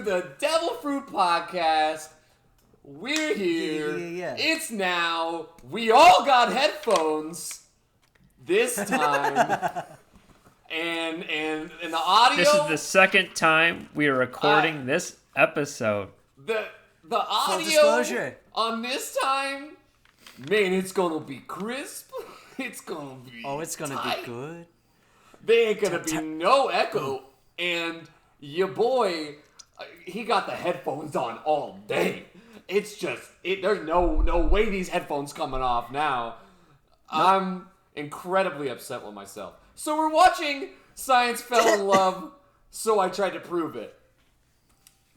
the Devilfruit podcast. We're here. Yeah. It's now. We all got headphones this time. and the audio. This is the second time we are recording this episode. The audio disclosure. on this time, man, it's gonna be crisp. It's gonna be it's gonna tight. be good. There ain't gonna be no echo, and your boy, he got the headphones on all day. It's just, there's no way these headphones coming off now. I'm incredibly upset with myself. So we're watching Science Fell in Love, so I tried to prove it.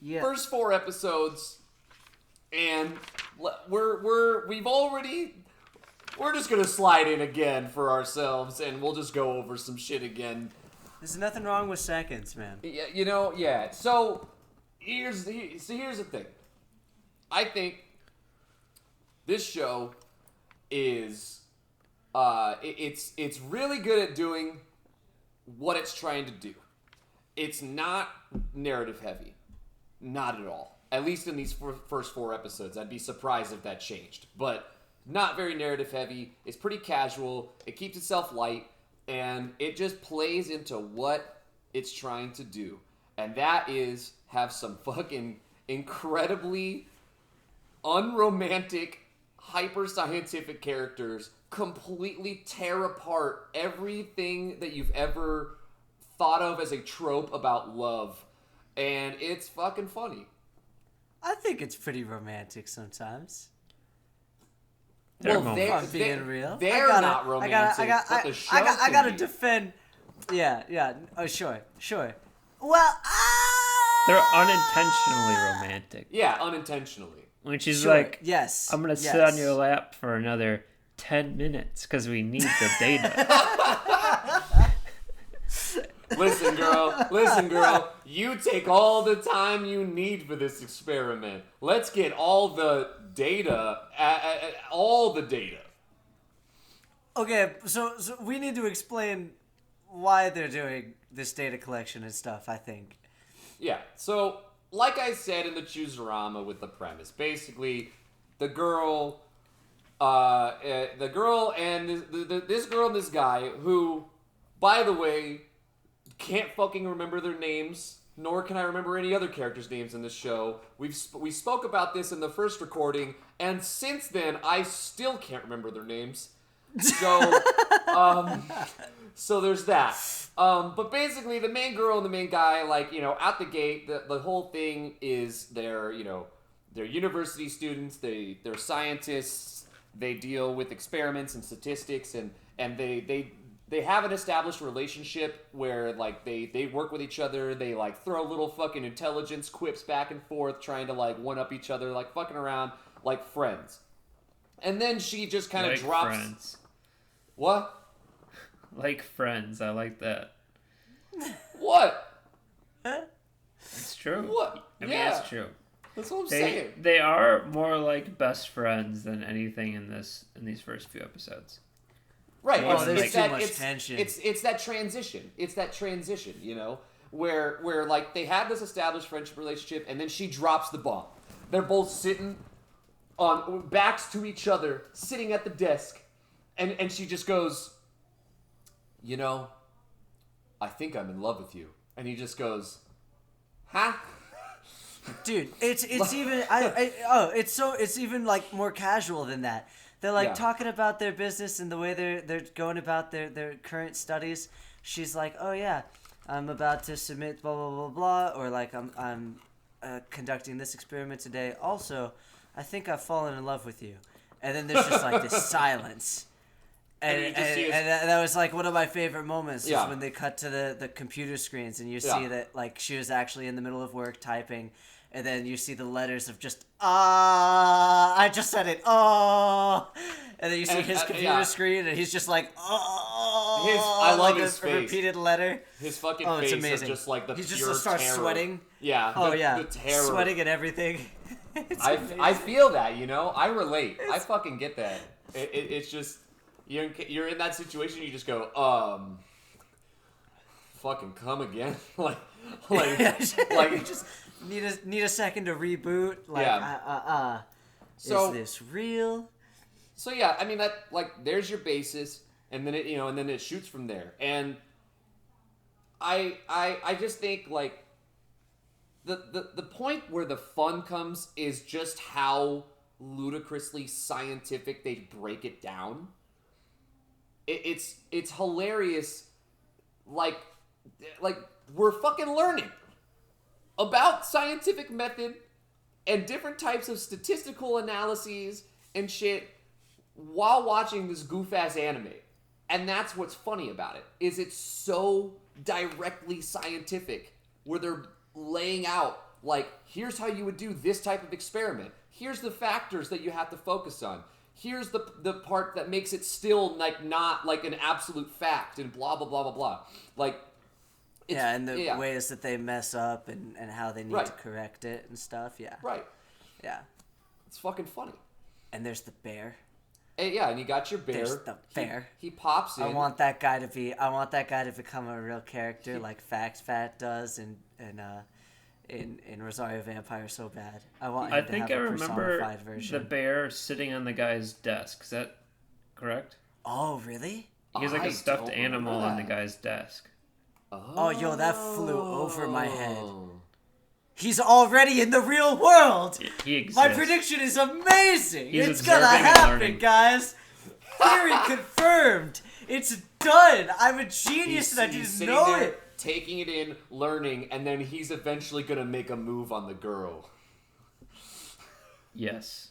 Yeah. First 4 episodes, and we're just gonna slide in again for ourselves, and we'll just go over some shit again. There's nothing wrong with seconds, man. Yeah, yeah. So here's the thing. I think this show is it's really good at doing what it's trying to do. It's not narrative heavy, not at all. At least in these first 4 episodes, I'd be surprised if that changed. But not very narrative heavy. It's pretty casual. It keeps itself light, and it just plays into what it's trying to do, and that is have some fucking incredibly unromantic, hyper-scientific characters completely tear apart everything that you've ever thought of as a trope about love. And it's fucking funny. I think it's pretty romantic sometimes. They're If I'm being real. They're not romantic, but the show I gotta can be. defend. Yeah. Oh, sure. Well, They're unintentionally romantic. Yeah, unintentionally. When she's sure. like, Yes. I'm going to sit on your lap for another 10 minutes because we need the data. Listen, girl, you take all the time you need for this experiment. Let's get all the data, all the data. Okay, so we need to explain why they're doing this data collection and stuff, I think. Yeah, so like I said in the Chooserama with the premise, basically the girl and this girl and this guy who, by the way, can't fucking remember their names, nor can I remember any other characters' names in this show. We spoke about this in the first recording, and since then I still can't remember their names. So, so there's that. But basically, the main girl and the main guy, out the gate, the whole thing is they're university students, they're scientists, they deal with experiments and statistics, and they have an established relationship where, they work with each other, they, throw little fucking intelligence quips back and forth, trying to, one-up each other, fucking around, like friends. And then she just kind of drops... Friends. What? Like Friends. I like that. What? It's true. What? I mean, Yeah. it's true. That's what I'm saying. They are more like best friends than anything in these first few episodes. Right. Oh, it's, there's it's too that, much it's, tension. It's that transition. It's that transition, where they have this established friendship relationship, and then she drops the bomb. They're both sitting on backs to each other, sitting at the desk, and she just goes, I think I'm in love with you. And he just goes, huh? Dude, it's even it's even more casual than that. They're talking about their business and the way they're going about their current studies. She's like, "Oh yeah, I'm about to submit blah blah blah blah," or I'm conducting this experiment today. Also, I think I've fallen in love with you. And then there's just this silence. And that was one of my favorite moments is when they cut to the computer screens and you see that she was actually in the middle of work typing, and then you see the letters of just I just said it, and then you see his computer screen and he's just I love his face. A repeated letter. His fucking it's face amazing. is just the he pure just starts terror. sweating. Yeah. The terror. Sweating and everything. I feel that, I relate. I fucking get that. It's just you're in that situation. You just go, fucking come again, Need a second to reboot. Like, So, is this real? So yeah, I mean that like there's your basis, and then it shoots from there. And I just think like the point where the fun comes is just how ludicrously scientific they break it down. It's hilarious. Like we're fucking learning about scientific method and different types of statistical analyses and shit while watching this goof-ass anime. And that's what's funny about it, is it's so directly scientific, where they're laying out, like, here's how you would do this type of experiment. Here's the factors that you have to focus on. Here's the part that makes it still, like, not, like, an absolute fact, and blah, blah, blah, blah, blah. Like, and the ways that they mess up and how they need to correct it and stuff, Right. Yeah. It's fucking funny. And there's the bear. And you got your bear. There's the bear. He pops in. I want that guy to become a real character like Fat does in Rosario Vampire so bad. I think I remember the bear sitting on the guy's desk. Is that correct? Oh, really? He has like a stuffed animal on the guy's desk. Oh, yo, that flew over my head. He's already in the real world. He exists. My prediction is amazing. It's gonna happen, guys. Theory confirmed. It's done. I'm a genius and I didn't know it. Taking it in, learning, and then he's eventually gonna make a move on the girl. Yes.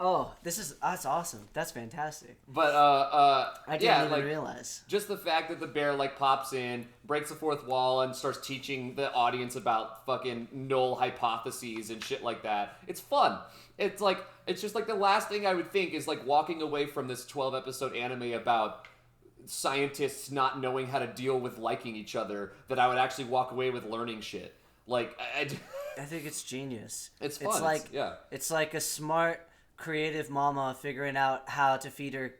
Oh, that's awesome. That's fantastic. But I didn't even realize. Just the fact that the bear like pops in, breaks the fourth wall, and starts teaching the audience about fucking null hypotheses and shit like that. It's fun. It's just like the last thing I would think is like walking away from this 12-episode anime about scientists not knowing how to deal with liking each other, that I would actually walk away with learning shit. Like I think it's genius. It's fun. It's like a smart, creative mama figuring out how to feed her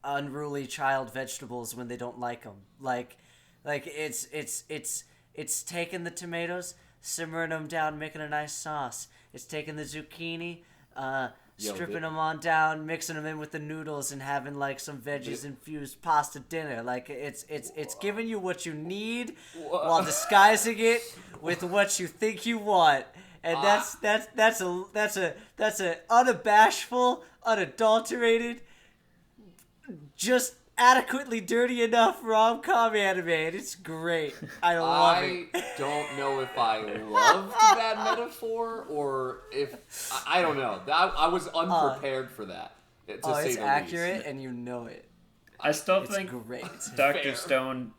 unruly child vegetables when they don't like them. Like it's taking the tomatoes, simmering them down, making a nice sauce. It's taking the zucchini, stripping them on down, mixing them in with the noodles, and having like some veggies infused pasta dinner. Like it's giving you what you need while disguising it with what you think you want. And that's a unabashful, unadulterated, just adequately dirty enough rom-com anime, and it's great. I love it. I don't know if I loved that metaphor or if I don't know. I was unprepared for that. To say it's the accurate, least. and you know it. I still It's think great. Dr. Stone.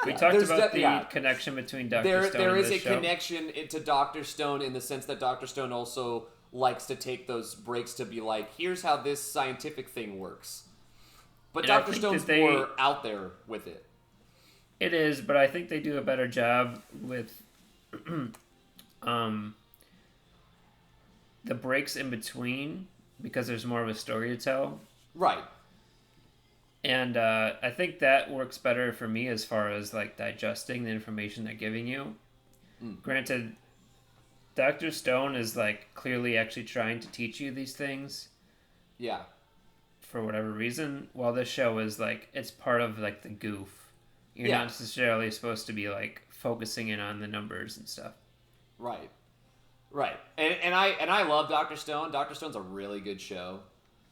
We talked about the connection between Dr. Stone There and is this a show. connection to Dr. Stone in the sense that Dr. Stone also likes to take those breaks to be like, here's how this scientific thing works. But And I Dr. think Stone's that more out there with it. It is, but I think they do a better job with the breaks in between, because there's more of a story to tell. Right. And I think that works better for me as far as like digesting the information they're giving you. Granted, Dr. Stone is like clearly actually trying to teach you these things. Yeah. For whatever reason, while this show is like, it's part of like the goof. You're not necessarily supposed to be like focusing in on the numbers and stuff. Right. And I love Dr. Stone. Dr. Stone's a really good show.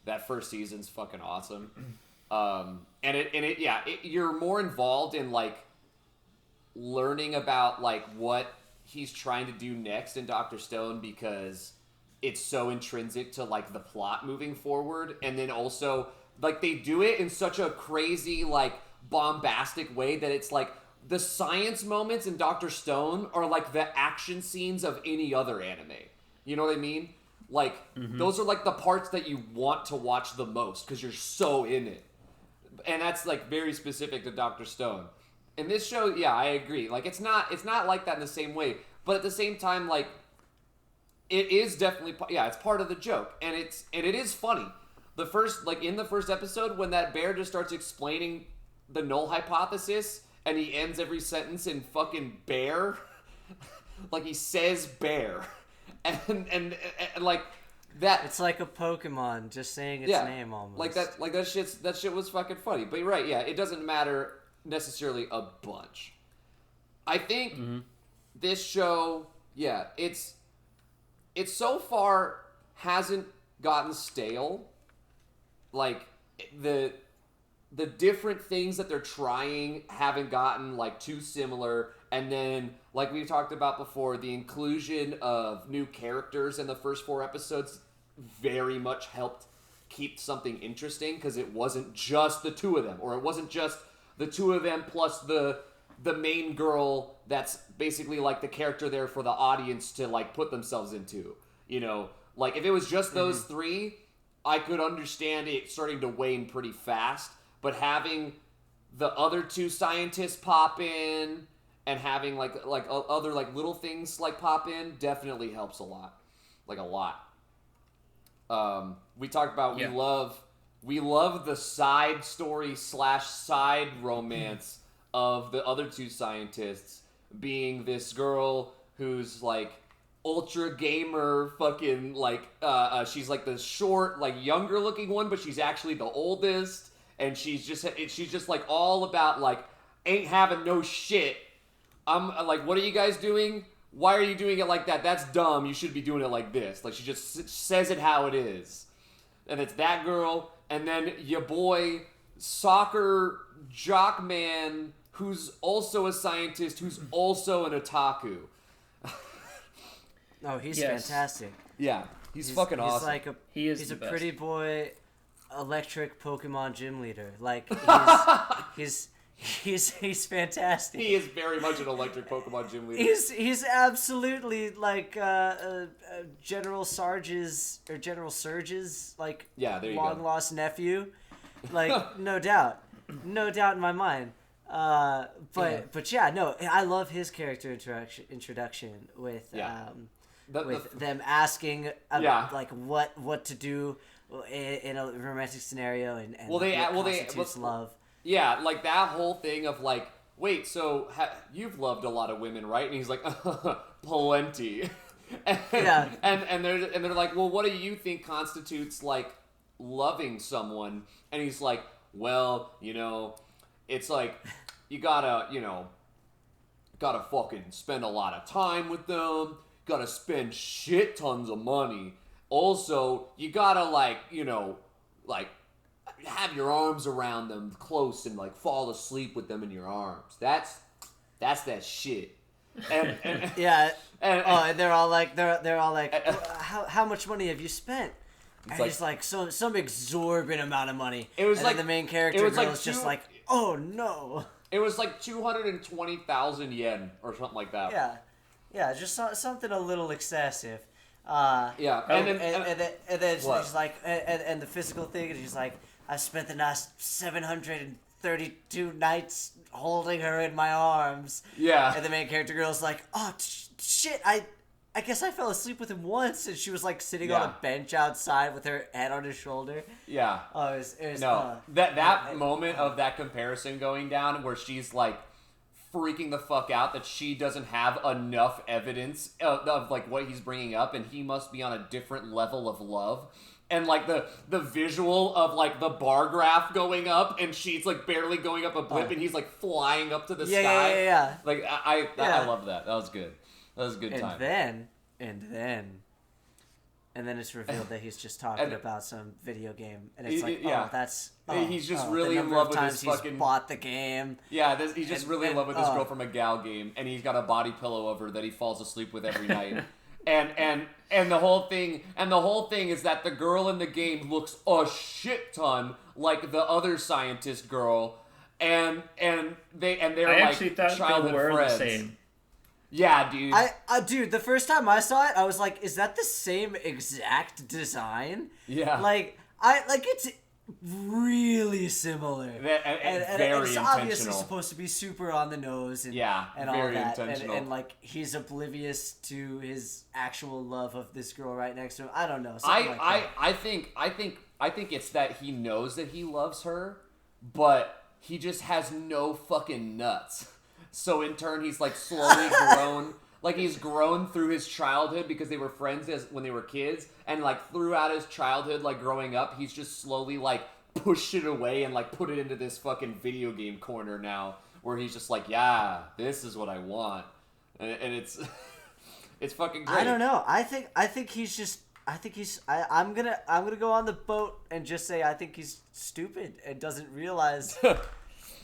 That first season's fucking awesome. You're more involved in like learning about like what he's trying to do next in Dr. Stone, because it's so intrinsic to like the plot moving forward. And then also like they do it in such a crazy like bombastic way that it's like the science moments in Dr. Stone are like the action scenes of any other anime. You know what I mean? Like those are like the parts that you want to watch the most because you're so in it. And that's like very specific to Dr. Stone. In this show, yeah, I agree. Like it's not like that in the same way, but at the same time, like it is definitely it's part of the joke, and it is funny. In the first episode when that bear just starts explaining the null hypothesis, and he ends every sentence in fucking bear. Like he says bear. And like that. It's like a Pokemon just saying its name almost. Like that shit was fucking funny. But you're right, yeah, it doesn't matter necessarily a bunch. I think this show, yeah, it's so far hasn't gotten stale. Like the different things that they're trying haven't gotten like too similar, and then like we talked about before, the inclusion of new characters in the first 4 episodes very much helped keep something interesting, because it wasn't just the 2 of them, or it wasn't just the 2 of them plus the main girl that's basically like the character there for the audience to like put themselves into, you know. Like if it was just those 3, I could understand it starting to wane pretty fast, but having the other 2 scientists pop in and having like other like little things like pop in definitely helps a lot. Like a lot. We talked about we love the side story / side romance of the other 2 scientists, being this girl who's like ultra gamer fucking like she's like the short like younger looking one, but she's actually the oldest, and she's just like all about like ain't having no shit. I'm like, what are you guys doing? Why are you doing it like that? That's dumb. You should be doing it like this. Like she just says it how it is. And it's that girl, and then your boy soccer jock man who's also a scientist, who's also an otaku. Oh, he's fantastic. Yeah, he's fucking awesome. Like he's a best. pretty boy, electric Pokemon gym leader. Like he's fantastic. He is very much an electric Pokemon gym leader. He's absolutely like General Surge's like long lost nephew. Like no doubt in my mind. But yeah, no, I love his character introduction with them asking like what to do in a romantic scenario and what constitutes love. Yeah, like that whole thing of like, wait, so you've loved a lot of women, right? And he's like, plenty. and they're like, well, what do you think constitutes like loving someone? And he's like, well, you know, it's like you gotta fucking spend a lot of time with them. Gotta spend shit tons of money. Also, you gotta like have your arms around them close and like fall asleep with them in your arms. That's that shit. And yeah. And they're all like how much money have you spent? And he's like some exorbitant amount of money. It was and like the main character was just like, oh no. It was like 220,000 yen or something like that. Yeah, just something a little excessive. Yeah, and then she's like, and the physical thing, and she's like, I spent the last 732 nights holding her in my arms. Yeah. And the main character girl's like, oh shit, I guess I fell asleep with him once, and she was like sitting on a bench outside with her head on his shoulder. Yeah. Oh, it was that moment of that comparison going down where she's like freaking the fuck out that she doesn't have enough evidence of like what he's bringing up, and he must be on a different level of love. And like the visual of like the bar graph going up, and she's like barely going up a blip, and he's like flying up to the sky. Yeah. Like I love that. That was good. That was a good time. And then it's revealed that he's just talking about some video game, and it's like, he's just really in love with his fucking. He's bought the game. Yeah, he's just really in love with this girl from a Gal game, and he's got a body pillow over her that he falls asleep with every night. And the whole thing is that the girl in the game looks a shit ton like the other scientist girl, and they're I like actually thought childhood they were friends. the same. Yeah, dude. Dude, the first time I saw it, I was like, is that the same exact design? Yeah. Like it's really similar. And and it's very obviously intentional. supposed to be super on the nose and very all that. intentional. And like he's oblivious to his actual love of this girl right next to him. I don't know. I think it's that he knows that he loves her, but he just has no fucking nuts. So in turn, he's like slowly grown. Like he's grown through his childhood because they were friends when they were kids, and like throughout his childhood, like growing up, he's just slowly like pushed it away and like put it into this fucking video game corner now, where he's just like, yeah, this is what I want, and it's it's fucking great. I don't know. I think he's just. I'm gonna go on the boat and just say I think he's stupid and doesn't realize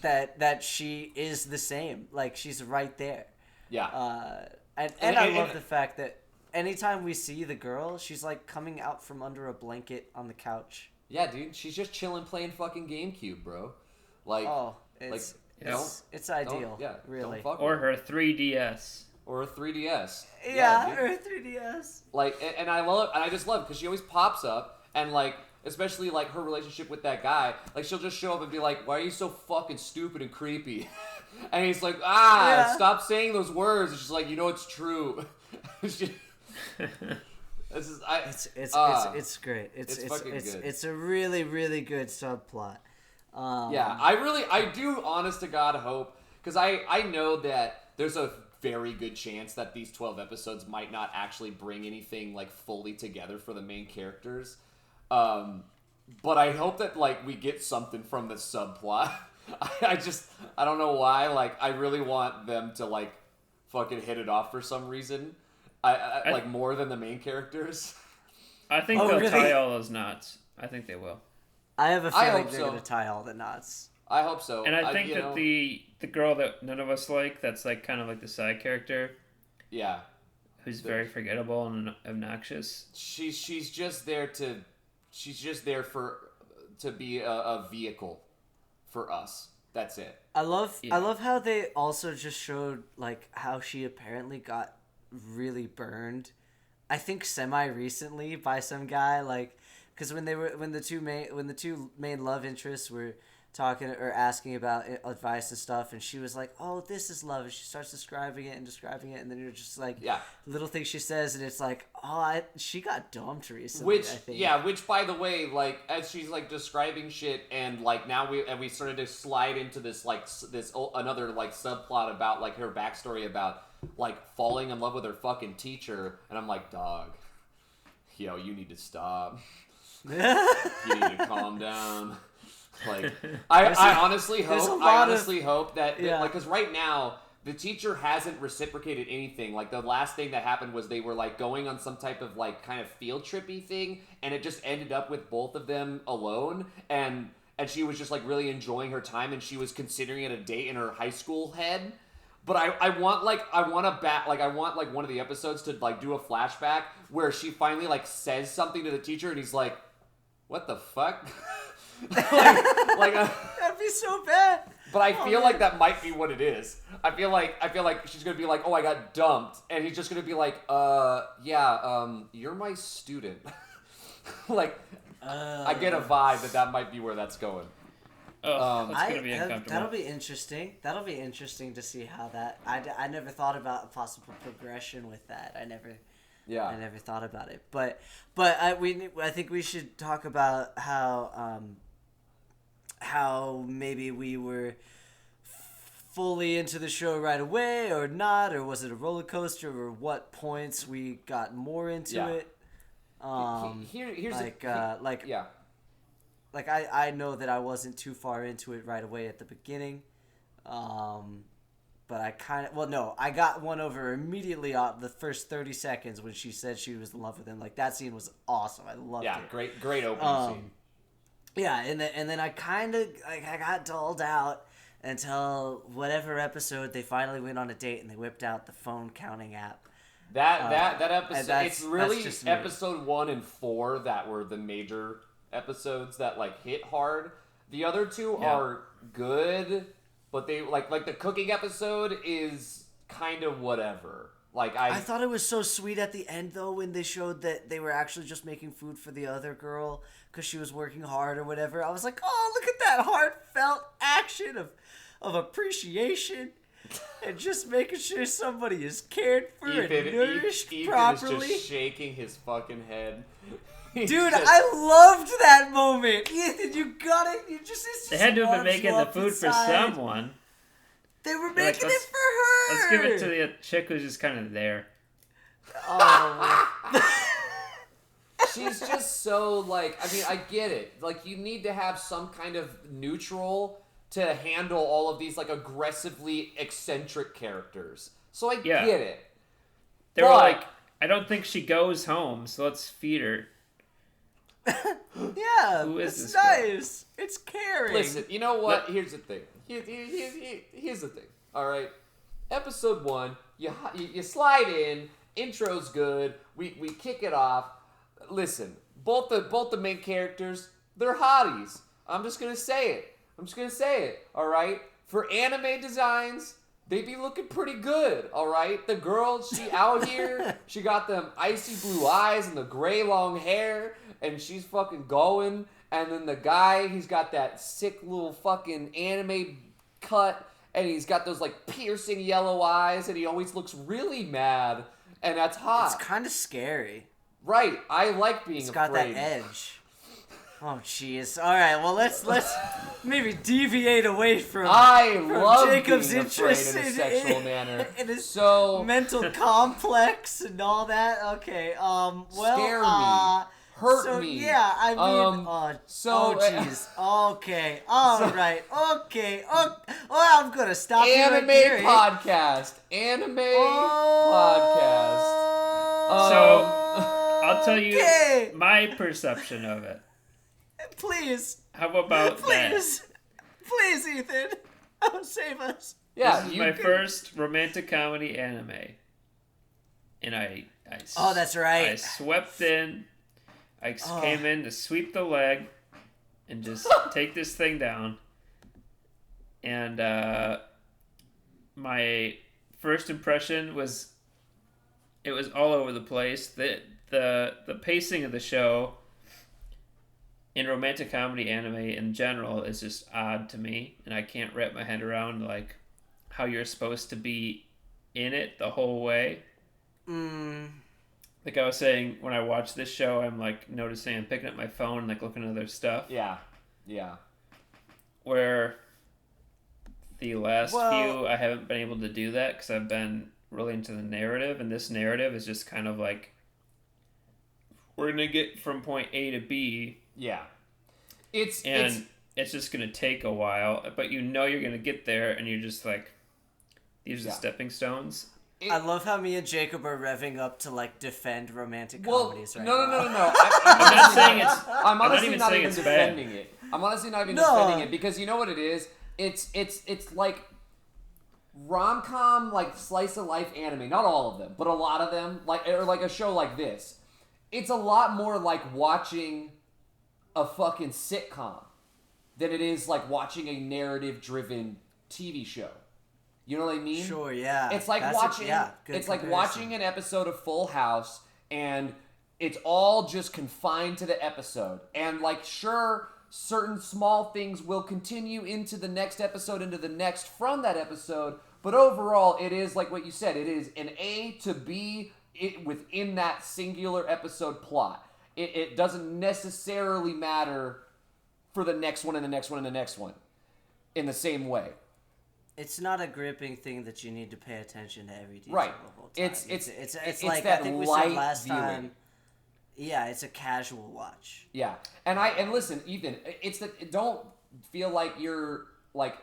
that she is the same. Like she's right there. Yeah. And I love the fact that anytime we see the girl, she's like coming out from under a blanket on the couch. Yeah, dude, she's just chilling playing fucking GameCube, bro. Like, it's ideal. Yeah, really. Or her 3DS. Or a 3DS. Yeah, or a 3DS. Like, and I just love because she always pops up, and like, especially like her relationship with that guy, like she'll just show up and be like, "Why are you so fucking stupid and creepy?" And he's like, stop saying those words. It's just like, it's true. It's great. It's fucking good. It's a really, really good subplot. I do honest to God hope, because I know that there's a very good chance that these 12 episodes might not actually bring anything like fully together for the main characters. But I hope that like we get something from the subplot. I don't know why. Like, I really want them to like fucking hit it off for some reason. I like more than the main characters. I think they'll tie all those knots. I think they will. I have a feeling they're going to tie all the knots. I hope so. And I think that the girl that none of us like, that's like kind of like the side character. Yeah. Who's very forgettable and obnoxious. She's just there to be a vehicle for us. That's it. I love how they also just showed like how she apparently got really burned. I think semi recently by some guy, like, because when the two main love interests were talking or asking about advice and stuff, and she was like, "Oh, this is love," and she starts describing it, and then you're just like, little things she says, and it's like, she got dumped recently. Which by the way, like as she's like describing shit, and like now we started to slide into this another like subplot about like her backstory about like falling in love with her fucking teacher, and I'm like, dog, you need to stop. You need to calm down. Like, I honestly hope that like, because right now the teacher hasn't reciprocated anything. Like, the last thing that happened was they were like going on some type of like kind of field trippy thing, and it just ended up with both of them alone, and she was just like really enjoying her time, and she was considering it a date in her high school head. But I want one of the episodes to like do a flashback where she finally like says something to the teacher, and he's like, "What the fuck?" That'd be so bad. But I feel like that might be what it is. I feel like she's gonna be like, "Oh, I got dumped," and he's just gonna be like, you're my student." Like, I get a vibe that might be where that's going. That's gonna be uncomfortable. That'll be interesting to see how that. I never thought about a possible progression with that. I never thought about it. But I think we should talk about how maybe we were fully into the show right away or not, or was it a roller coaster, or what points we got more into it. I know that I wasn't too far into it right away at the beginning. But I got won over immediately off the first 30 seconds when she said she was in love with him. Like, that scene was awesome. I loved it. Yeah, great opening scene. Yeah, and then I kind of I got dulled out until whatever episode they finally went on a date and they whipped out the phone counting app. That episode, it's really episode 1 and 4 that were the major episodes that like hit hard. The other two are good, but they like the cooking episode is kind of whatever. Like I thought it was so sweet at the end though when they showed that they were actually just making food for the other girl because she was working hard or whatever. I was like, oh, look at that heartfelt action of appreciation. and just making sure somebody is cared for and nourished Ethan properly. is just shaking his fucking head. Dude, I loved that moment. Ethan, you got it. You just They had to have been making the food for someone. They were They're making it for her. Let's give it to the chick who's just kind of there. Oh. She's just so, like, I mean, I get it. Like, you need to have some kind of neutral to handle all of these, like, aggressively eccentric characters. So I get it. They were like, I don't think she goes home, so let's feed her. Yeah, Who is it's this nice. It's caring. Listen, you know what? Here's the thing. Here's the thing. All right, episode 1, you slide in. Intro's good. We kick it off. Listen, both the main characters, they're hotties. I'm just gonna say it. All right. For anime designs, they be looking pretty good. All right. The girl, she out here. She got them icy blue eyes and the gray long hair, and she's fucking going. And then the guy, he's got that sick little fucking anime cut, and he's got those like piercing yellow eyes, and he always looks really mad, and that's hot. It's kind of scary. Right, I like being It's afraid. got that edge. Oh, jeez. All right, well, let's maybe deviate away from love Jacob's being interest afraid in a sexual manner. in his So mental complex and all that. Okay. Well. Scare me. Hurt me. Yeah, I mean. so, jeez. Okay. All right. Okay. Oh, I'm gonna stop you right anime here. podcast. Anime podcast. So, I'll tell you Okay. my perception of it. Please. How about Please. Please, Ethan. Oh, save us. Yeah, this is my first romantic comedy anime. And I Oh, that's right. I swept in. I came in to sweep the leg and just take this thing down. And my first impression was it was all over the place. The pacing of the show in romantic comedy anime in general is just odd to me, and I can't wrap my head around like how you're supposed to be in it the whole way. Like I was saying, when I watch this show, I'm like noticing I'm picking up my phone and like looking at other stuff. Yeah. Where the last few, I haven't been able to do that because I've been really into the narrative, and this narrative is just kind of like we're gonna get from point A to B. Yeah. It's just gonna take a while, but you know you're gonna get there, and you're just like, these are the stepping stones. I love how me and Jacob are revving up to like defend romantic comedies right now. No. I'm not saying it's. I'm honestly not saying even it's defending bad. it. I'm honestly not even defending it because you know what it is? It's like rom-com, like slice of life anime. Not all of them, but a lot of them, like a show like this. It's a lot more like watching a fucking sitcom than it is like watching a narrative-driven TV show. You know what I mean? Sure, yeah. It's like watching an episode of Full House, and it's all just confined to the episode. And like, sure, certain small things will continue into the next episode, into the next from that episode, but overall, it is like what you said. It is an A to B within that singular episode plot. It doesn't necessarily matter for the next one and the next one and the next one in the same way. It's not a gripping thing that you need to pay attention to every detail right. the whole time. It's like that I think we light said last viewing. time. Yeah, it's a casual watch. Yeah, and listen, Ethan, don't feel like you're like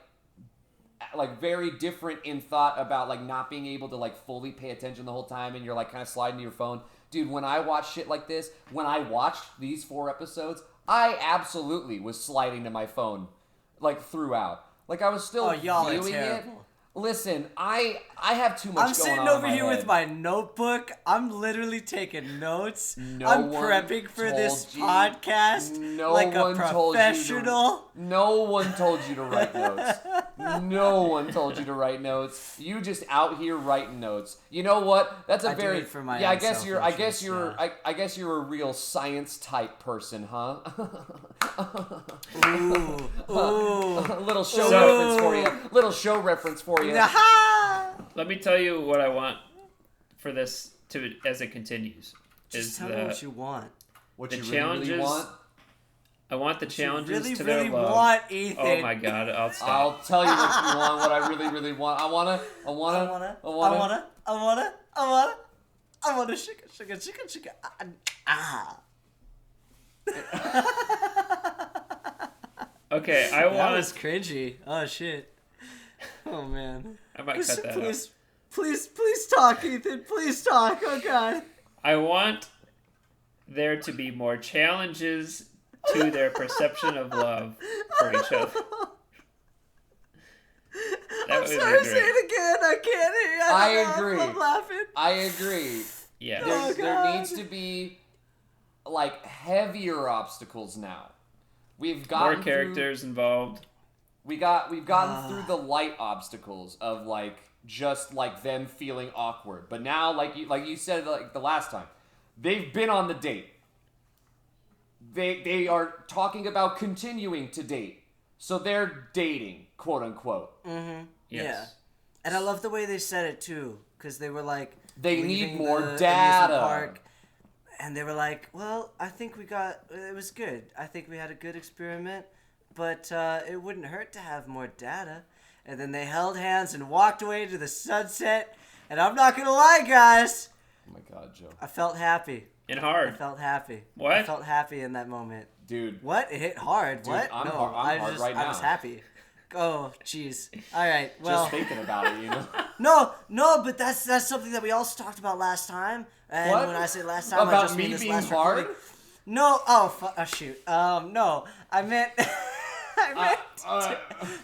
very different in thought about like not being able to like fully pay attention the whole time, and you're like kind of sliding to your phone. Dude, when I watch shit like this, when I watched these 4 episodes, I absolutely was sliding to my phone like throughout. Like I was still viewing it. Listen, I have too much going on. I'm sitting over here with my notebook. I'm literally taking notes. I'm prepping for this podcast like a professional. No one told you to write notes. No one told you to write notes. You just out here writing notes. You know what? That's a very for my I guess you're a real science type person, huh? Ooh. Little show reference for you. Little show reference for you. Let me tell you what I want for this to as it continues. Just tell me what you want. What the you challenges. really want? I want the challenges really, to really their love. want, Ethan. Oh my god, I'll stop. I'll tell you what you want. What I really, really want. I wanna shika. Okay, I That want. was cringy. Oh shit. Oh man. I might cut that out. Please talk, Ethan. Please talk. Oh god. I want there to be more challenges to their perception of love for each other. I'm sorry, say it again. I can't hear you. I agree. I'm laughing. I agree. Yeah. There needs to be like heavier obstacles now. We've gotten More characters involved. We've gotten through the light obstacles of like just like them feeling awkward. But now, like you said like the last time, they've been on the date. They are talking about continuing to date. So they're dating, quote unquote. Mm-hmm. Yes. Yeah. And I love the way they said it too, because they were like, They need leaving more the data. amusement park, and they were like, well, I think it was good. I think we had a good experiment, but it wouldn't hurt to have more data. And then they held hands and walked away to the sunset. And I'm not going to lie, guys. Oh my God, Joe. I felt happy. And I hard. felt happy. What? I felt happy in that moment. Dude. What? It hit hard. Dude, What? I'm no, hard right I was now. happy. Oh, jeez. All right. Well, Just thinking about it, you know? No, but that's something that we also talked about last time. And What? when I say last time, I About just mean me this being last hard? recording. No. Oh, shoot. No. I meant.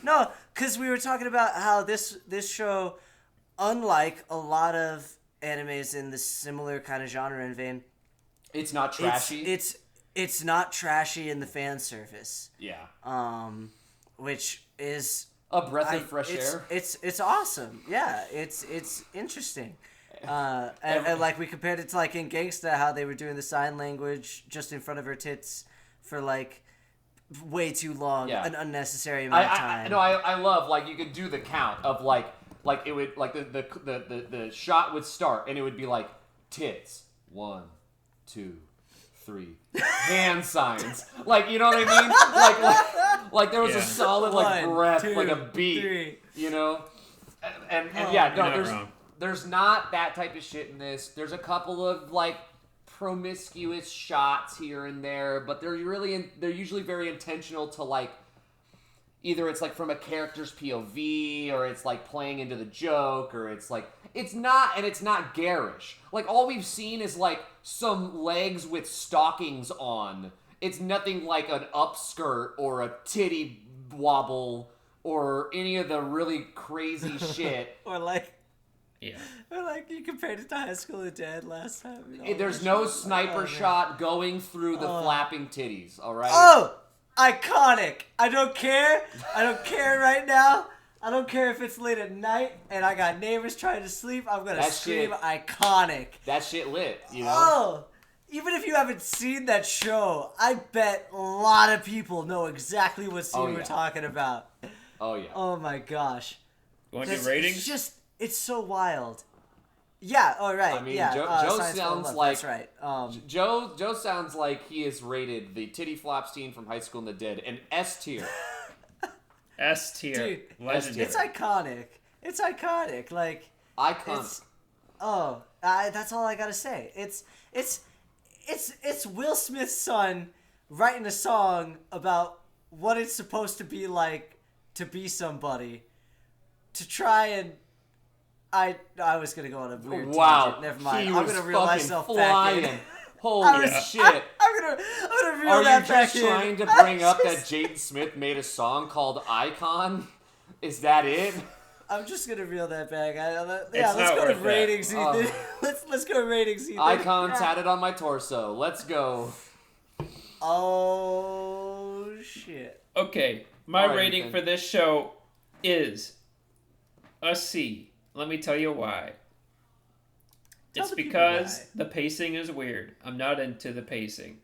No, because we were talking about how this show, unlike a lot of animes in the similar kind of genre and vein, It's not trashy. it's not trashy in the fan service. Yeah. Which is A breath of fresh it's, air. It's awesome. Yeah, it's interesting. And like we compared it to like in Gangsta, how they were doing the sign language just in front of her tits for like way too long, Yeah. an unnecessary amount of time. I love like you could do the count of like it would like the shot would start and it would be like tits 1, 2, 3 hand signs like you know what I mean like there was a solid like 1, breath 2, like a beat 3. you know and yeah no You're not wrong. there's not that type of shit in this. There's a couple of like promiscuous shots here and there, but they're usually very intentional to like either it's like from a character's POV or it's like playing into the joke or it's like it's not garish. Like all we've seen is like some legs with stockings on. It's nothing like an upskirt or a titty wobble or any of the really crazy shit. Or like Yeah. Or like you compared it to High School of Dead last time. There's no sniper shot going through the flapping titties, alright? Oh! Iconic! I don't care. I don't care right now. I don't care if it's late at night and I got neighbors trying to sleep. I'm gonna That scream shit- iconic. That shit lit, you know? Oh! Even if you haven't seen that show, I bet a lot of people know exactly what scene we're talking about. Oh, yeah. Oh my gosh. You want to do ratings? It's so wild. Yeah, all right. I mean, yeah, Joe Science sounds Love, like... That's right. Joe sounds like he has rated the titty flop scene from High School in the Dead an S tier. S tier. Dude, Legendary. it's iconic. It's iconic. Like... Iconic. That's all I gotta say. It's Will Smith's son writing a song about what it's supposed to be like to be somebody, to try and I was gonna go on a weird tangent. Never mind. I'm gonna reel myself flying. back in. Holy shit! I'm gonna reel Are that you back just in. trying to bring up that Jaden Smith made a song called Icon? Is that it? I'm just gonna reel that back. Let's not go to worth that. ratings, Ethan. Let's go to ratings, Ethan. Icon Yeah. tatted on my torso. Let's go. Oh shit. Okay, my All right, rating Ethan. for this show is a C. Let me tell you why. Tell It's the people because why. the pacing is weird. I'm not into the pacing.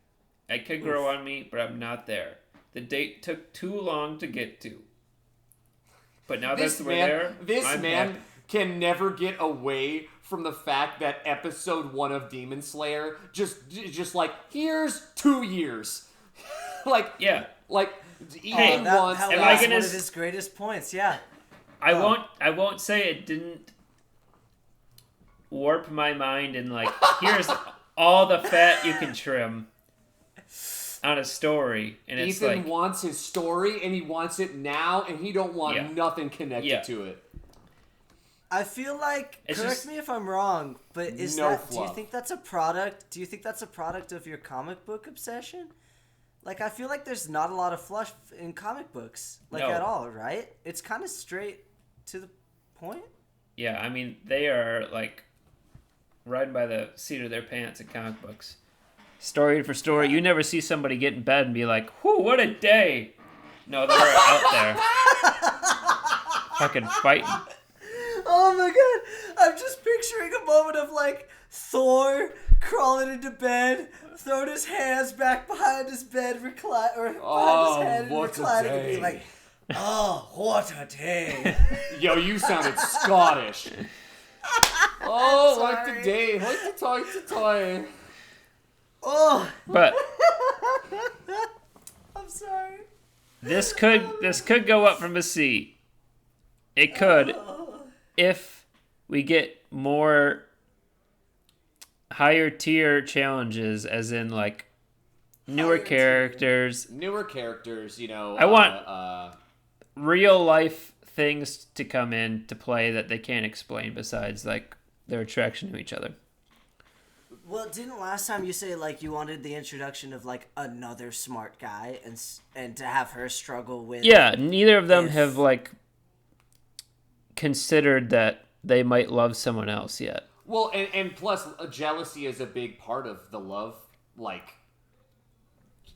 It could grow on me, but I'm not there. The date took too long to get to. But now that we're there, I'm happy. can never get away from the fact that episode 1 of Demon Slayer just like, here's 2 years. Like Ian wants that am was I gonna one of his greatest points, yeah. I won't say it didn't warp my mind and like, here's all the fat you can trim on a story, and it's Ethan like wants his story and he wants it now, and he don't want nothing connected to it. I feel like, correct me if I'm wrong, but do you think that's a product? Do you think that's a product of your comic book obsession? Like, I feel like there's not a lot of fluff in comic books, at all, right? It's kind of straight to the point. Yeah, I mean, they are like riding by the seat of their pants in comic books. Story for story, you never see somebody get in bed and be like, "Whew, what a day!" No, they're out there, fucking fighting. Oh my god! I'm just picturing a moment of like Thor crawling into bed, throwing his hands back behind his bed, behind his head, and reclining, and being like, "Oh, what a day!" Yo, you sounded Scottish. Oh, like the day, like the toy. Oh, but I'm sorry. This could go up from a C. It could, if we get more higher tier challenges, as in like newer characters. Newer characters, you know. I want real life things to come in to play that they can't explain besides like their attraction to each other. Well, didn't last time you say like you wanted the introduction of like another smart guy and to have her struggle with? Yeah, neither of them have like considered that they might love someone else yet. Well, and plus jealousy is a big part of the love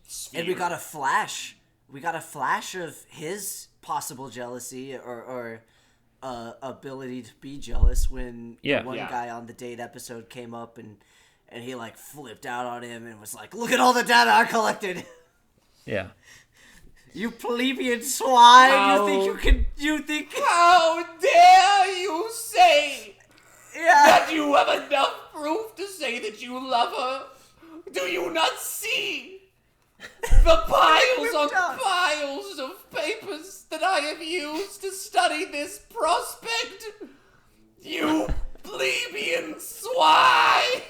sphere. And we got a flash. We got a flash of his possible jealousy or ability to be jealous when the one guy on the date episode came up and he like flipped out on him and was like, "Look at all the data I collected." Yeah. You plebeian swine! You think How dare you say that yeah. you have enough proof to say that you love her? Do you not see the piles on piles of papers that I have used to study this prospect? You plebeian swine!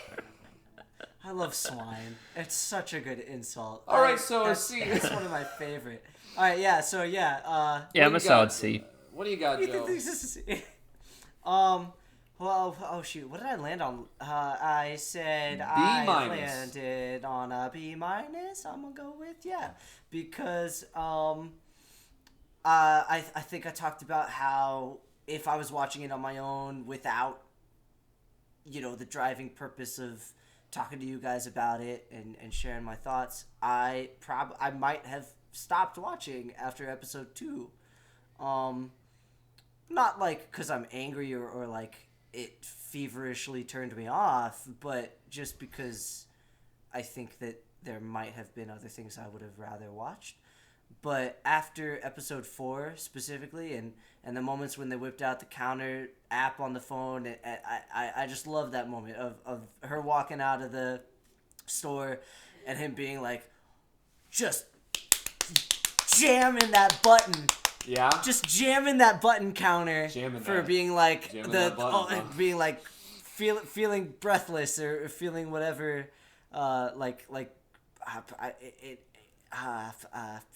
I love swine. It's such a good insult. All right, so C. It's one of my favorite. All right, yeah. So yeah. I'm a solid C. What do you got, Joe? Well, oh shoot, what did I land on? I said I landed on a B minus. I'm gonna go with because I think I talked about how if I was watching it on my own without the driving purpose of talking to you guys about it and sharing my thoughts, I might have stopped watching after episode 2. Not like because I'm angry or like it feverishly turned me off, but just because I think that there might have been other things I would have rather watched. But after episode 4 specifically, and the moments when they whipped out the counter app on the phone, I just love that moment of her walking out of the store and him being like, just jamming that button. Yeah. Just jamming that button counter being like being like feeling breathless or feeling whatever,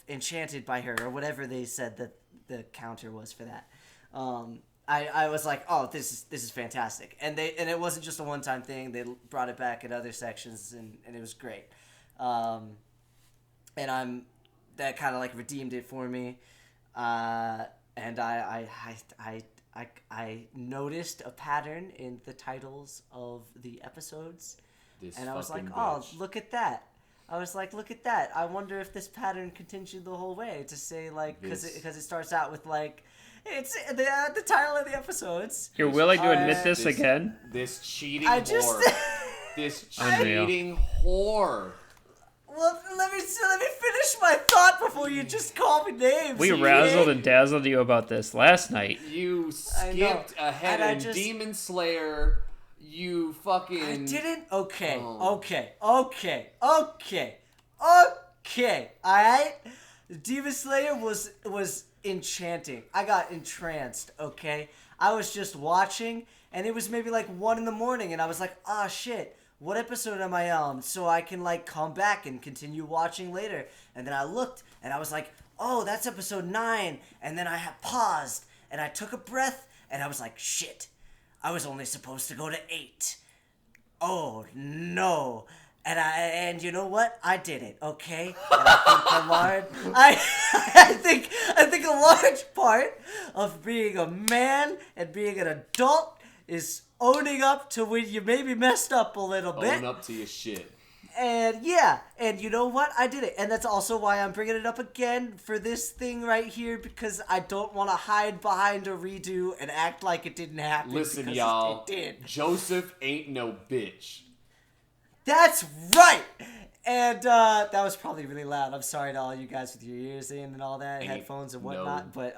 enchanted by her or whatever they said that the counter was for that. I was like, oh, this is fantastic, and it wasn't just a one-time thing. They brought it back in other sections, and it was great. And that kind of like redeemed it for me. And I noticed a pattern in the titles of the episodes, and I was like, oh, look at that. I was like, look at that. I wonder if this pattern continued the whole way to say like because it starts out with like it's the title of the episodes. You're willing to admit this again? This cheating whore. This cheating whore. Well, let me let me finish my thought before you just call me names. We razzled and dazzled you about this last night. You skipped ahead in Demon Slayer. You fucking... I didn't? Okay. Alright? Demon Slayer was enchanting. I got entranced, okay? I was just watching, and it was maybe like 1 in the morning, and I was like, ah, shit, what episode am I on? So I can, like, come back and continue watching later. And then I looked, and I was like, oh, that's episode 9. And then I paused, and I took a breath, and I was like, shit, I was only supposed to go to 8. Oh, no. And you know what? I did it, okay? And I think a large part of being a man and being an adult is owning up to when you maybe messed up a little bit. Own up to your shit. And yeah, and you know what? I did it. And that's also why I'm bringing it up again for this thing right here, because I don't want to hide behind a redo and act like it didn't happen. Listen, y'all. It did. Joseph ain't no bitch. That's right! And that was probably really loud. I'm sorry to all you guys with your ears in and all that, headphones and whatnot. But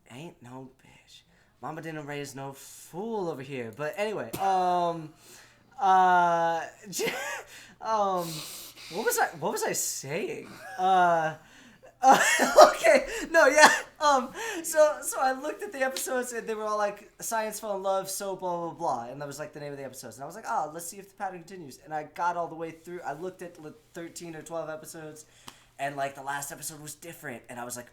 ain't no bitch. Mama didn't raise no fool over here. But anyway, what was I saying? Okay, no, yeah. So I looked at the episodes and they were all like, science fell in love, so blah blah blah, and that was like the name of the episodes. And I was like, oh, let's see if the pattern continues. And I got all the way through. I looked at 13 or 12 episodes, and like the last episode was different, and I was like,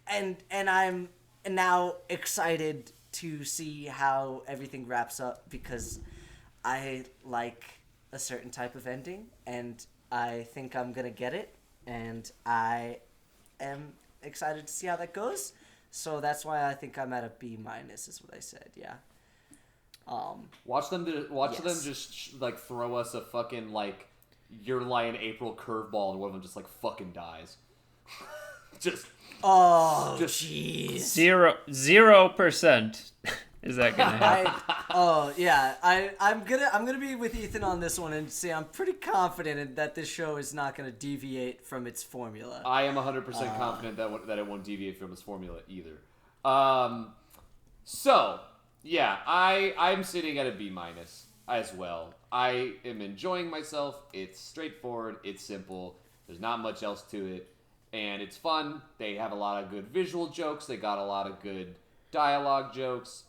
and I'm now excited to see how everything wraps up, because I like a certain type of ending, and I think I'm gonna get it. And I am excited to see how that goes. So that's why I think I'm at a B- is what I said. Yeah. Watch them just like throw us a fucking like You're Lying April curveball, and one of them just like fucking dies. just. Oh, jeez. 0% is that gonna happen? I'm gonna be with Ethan on this one and say I'm pretty confident that this show is not gonna deviate from its formula. I am 100% confident that it won't deviate from its formula either. So yeah, I'm sitting at a B- as well. I am enjoying myself. It's straightforward. It's simple. There's not much else to it, and it's fun. They have a lot of good visual jokes. They got a lot of good dialogue jokes.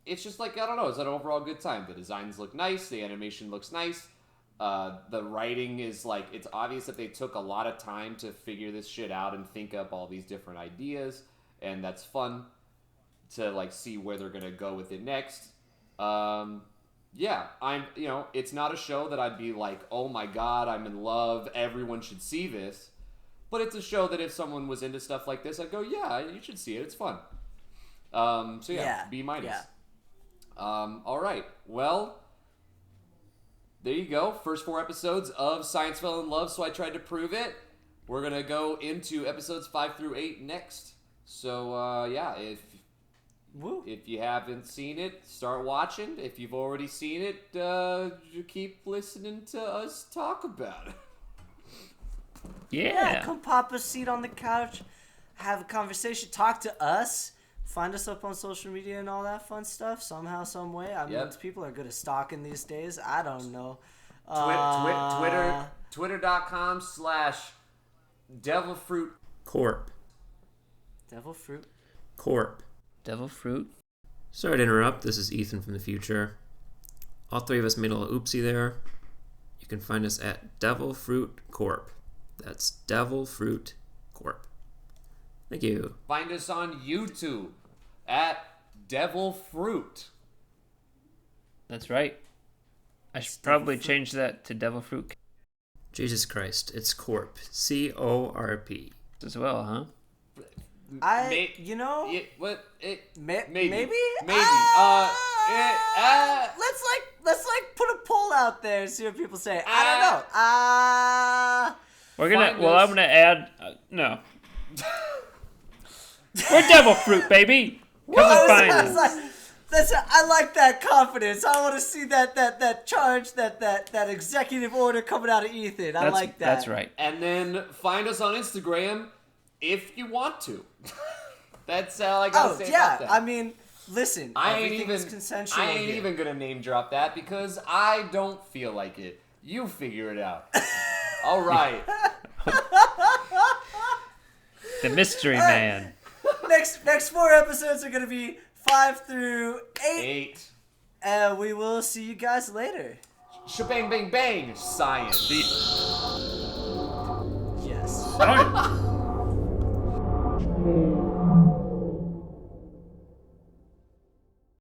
It's just like, I don't know, it's an overall good time. The designs look nice, the animation looks nice, the writing is like, it's obvious that they took a lot of time to figure this shit out and think up all these different ideas, and that's fun to like see where they're gonna go with it next. It's not a show that I'd be like, oh my god, I'm in love, everyone should see this, but it's a show that if someone was into stuff like this, I'd go, yeah, you should see it, it's fun. B-. Yeah. All right. Well, there you go. First 4 episodes of Science Fell in Love, So I Tried to Prove It. We're going to go into episodes 5 through 8 next. So, if you haven't seen it, start watching. If you've already seen it, keep listening to us talk about it. Yeah, come pop a seat on the couch, have a conversation, talk to us. Find us up on social media and all that fun stuff somehow, some way. I mean, people are good at stalking these days. I don't know. Twitter.com/Devilfruit Corp. Devilfruit Corp. Devilfruit. Sorry to interrupt. This is Ethan from the future. All 3 of us made a little oopsie there. You can find us at Devilfruit Corp. That's Devilfruit Corp. Thank you. Find us on YouTube at Devilfruit. That's right. I should probably change that to Devilfruit. Jesus Christ, it's Corp. C-O-R-P. As well, huh? You know... Maybe. Let's put a poll out there and see what people say. I don't know. I'm gonna add... no. We're Devilfruit, baby! Come and find us. I like that confidence. I want to see that charge, that executive order coming out of Ethan. I like that. That's right. And then find us on Instagram if you want to. That's all I gotta say about that. I mean, listen, everything's consensual. I ain't even gonna name drop that because I don't feel like it. You figure it out. All right. The mystery man. Next 4 episodes are gonna be 5 through 8. 8. And we will see you guys later. Shebang bang bang. Science. Yes. All right.